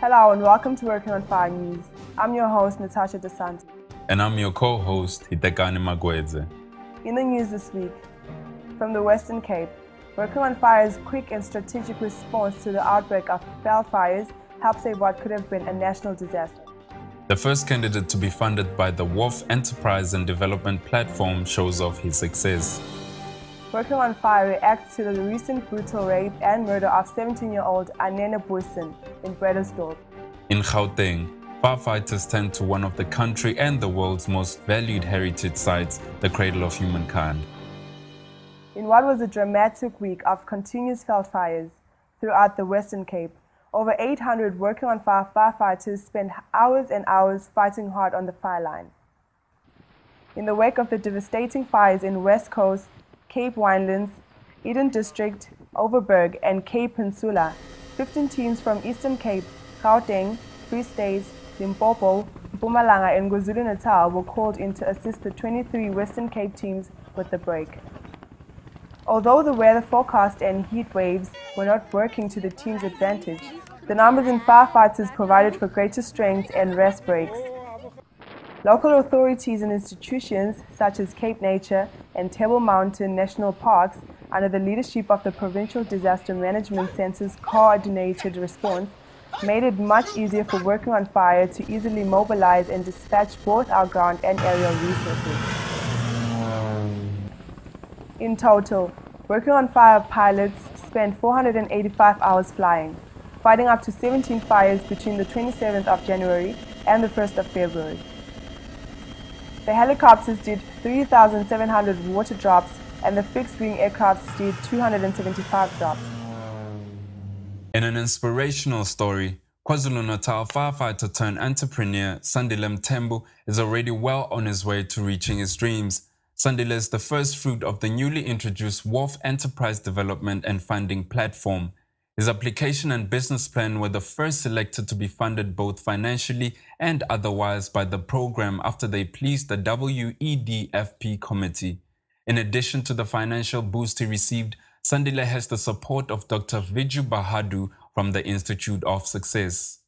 Hello and welcome to Working on Fire News. I'm your host, Natasha DeSantis. And I'm your co-host, Hitekani Magwedze. In the news this week, from the Western Cape, Working on Fire's quick and strategic response to the outbreak of wildfires helped save what could have been a national disaster. The first candidate to be funded by the WOF Enterprise and Development Platform shows off his success. Working on Fire reacts to the recent brutal rape and murder of 17-year-old Anene Boysen in Bredasdorp. In Gauteng, firefighters tend to one of the country and the world's most valued heritage sites, the cradle of humankind. In what was a dramatic week of continuous wildfires throughout the Western Cape, over 800 Working on Fire firefighters spent hours and hours fighting hard on the fire line. In the wake of the devastating fires in West Coast, Cape Winelands, Eden District, Overberg, and Cape Peninsula, 15 teams from Eastern Cape, Gauteng, Free State, Limpopo, Mpumalanga, and KwaZulu-Natal were called in to assist the 23 Western Cape teams with the break. Although the weather forecast and heat waves were not working to the team's advantage, the numbers in firefighters provided for greater strength and rest breaks. Local authorities and institutions such as Cape Nature and Table Mountain National Parks, under the leadership of the Provincial Disaster Management Centre's coordinated response, made it much easier for Working on Fire to easily mobilize and dispatch both our ground and aerial resources. In total, Working on Fire pilots spent 485 hours flying, fighting up to 17 fires between the 27th of January and the 1st of February. The helicopters did 3,700 water drops and the fixed-wing aircrafts did 275 drops. In an inspirational story, KwaZulu-Natal firefighter turned entrepreneur Sandile Mthembu is already well on his way to reaching his dreams. Sandile is the first fruit of the newly introduced WOF Enterprise Development and Funding Platform. His application and business plan were the first selected to be funded both financially and otherwise by the program after they pleased the WEDFP committee. In addition to the financial boost he received, Sandile has the support of Dr. Viju Bahadu from the Institute of Success.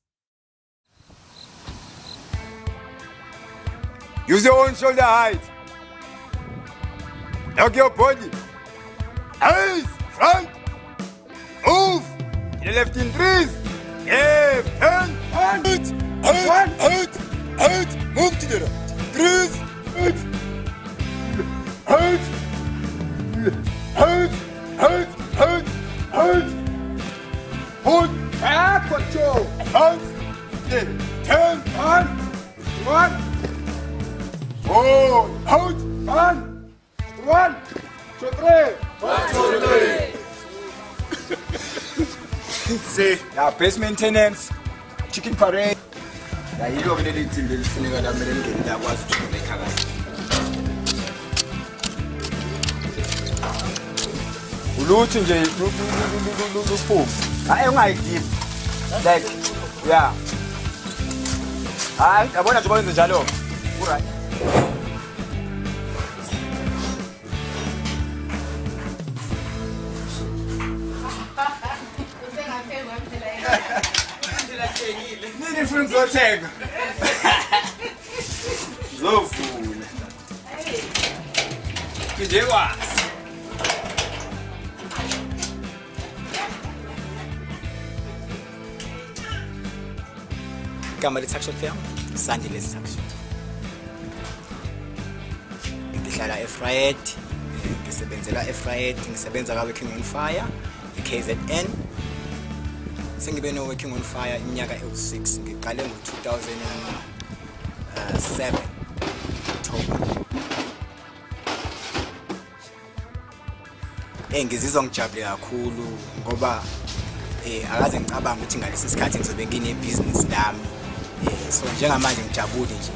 Use your own shoulder height. Lock your body. Eyes, front. Move. To the left in threes. Left, turn, out, out. Move to the right. Threes, out. Hold, back, control. Out, turn, one. Hold, out, one, two, three. 1, 2, 3. See, now base maintenance, chicken parade. Now you don't need to be listening to that was to make a loot in the I am like deep. Like, yeah. I want to go in the Jalo. All right. Nini friends will take. So fool. Today was. Kamali Taxation Firm, Sandile Taxation. Ngihlala eFried, ngisebenzela eFried, ngisebenza ka Working on Fire, KZN. Sengibe no Working on Fire iminyaka ewu6 ngiqale ngo2007 October. Ngizizwa ngijabule kakhulu ngoba akaze ngicabanga ukuthi ngalesi sikhathi ngizobe nginebusiness lami. So njengamanje ngijabule nje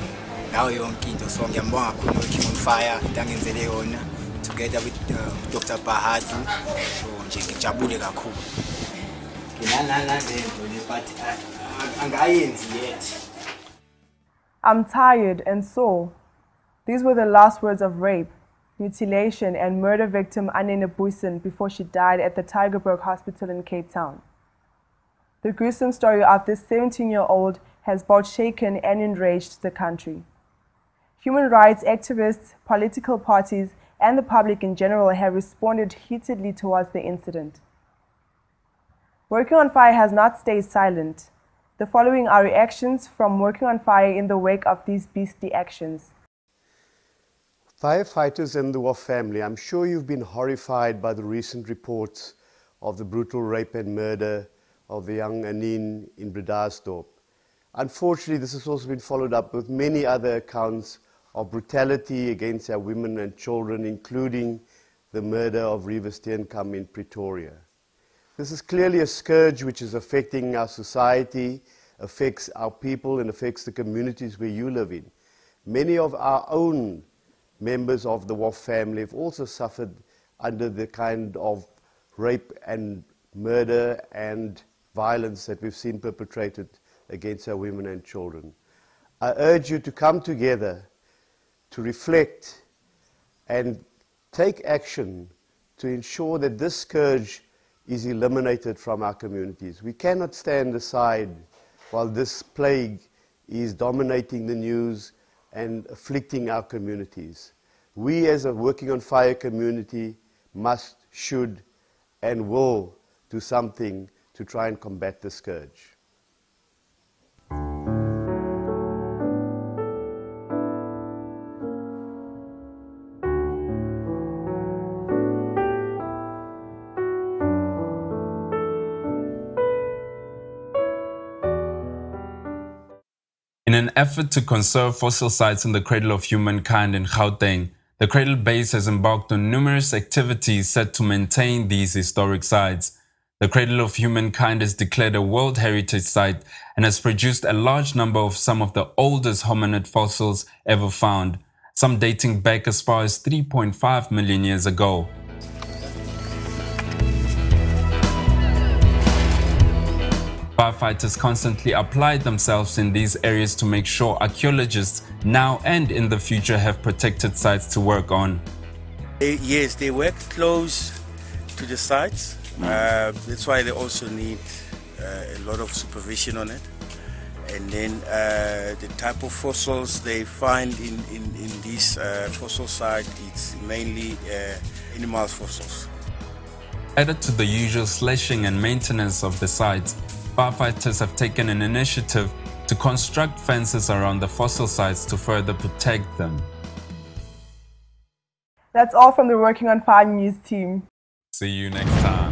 ngayo yonke into. So ngiyambonga kakhulu Working on Fire into angenzele yona together with Dr. Bahadu. So nje ngijabule kakhulu. I'm tired and sore. These were the last words of rape, mutilation and murder victim Anene Boysen before she died at the Tygerberg Hospital in Cape Town. The gruesome story of this 17-year-old has both shaken and enraged the country. Human rights activists, political parties, and the public in general have responded heatedly towards the incident. Working on Fire has not stayed silent. The following are reactions from Working on Fire in the wake of these beastly actions. Firefighters and the WOF family, I'm sure you've been horrified by the recent reports of the brutal rape and murder of the young Anine in Bredasdorp. Unfortunately, this has also been followed up with many other accounts of brutality against our women and children, including the murder of Reeva Steenkamp in Pretoria. This is clearly a scourge which is affecting our society, affects our people, and affects the communities where you live in. Many of our own members of the WOF family have also suffered under the kind of rape and murder and violence that we've seen perpetrated against our women and children. I urge you to come together to reflect and take action to ensure that this scourge is eliminated from our communities. We cannot stand aside while this plague is dominating the news and afflicting our communities. We as a Working on Fire community must, should, and will do something to try and combat the scourge. In an effort to conserve fossil sites in the cradle of humankind in Gauteng, the Cradle Base has embarked on numerous activities set to maintain these historic sites. The Cradle of Humankind is declared a World Heritage Site and has produced a large number of some of the oldest hominid fossils ever found, some dating back as far as 3.5 million years ago. Firefighters constantly applied themselves in these areas to make sure archaeologists now and in the future have protected sites to work on. Yes, they work close to the sites. That's why they also need a lot of supervision on it. And then the type of fossils they find in these fossil sites, it's mainly animal fossils. Added to the usual slashing and maintenance of the sites, firefighters have taken an initiative to construct fences around the fossil sites to further protect them. That's all from the Working on Fire news team. See you next time.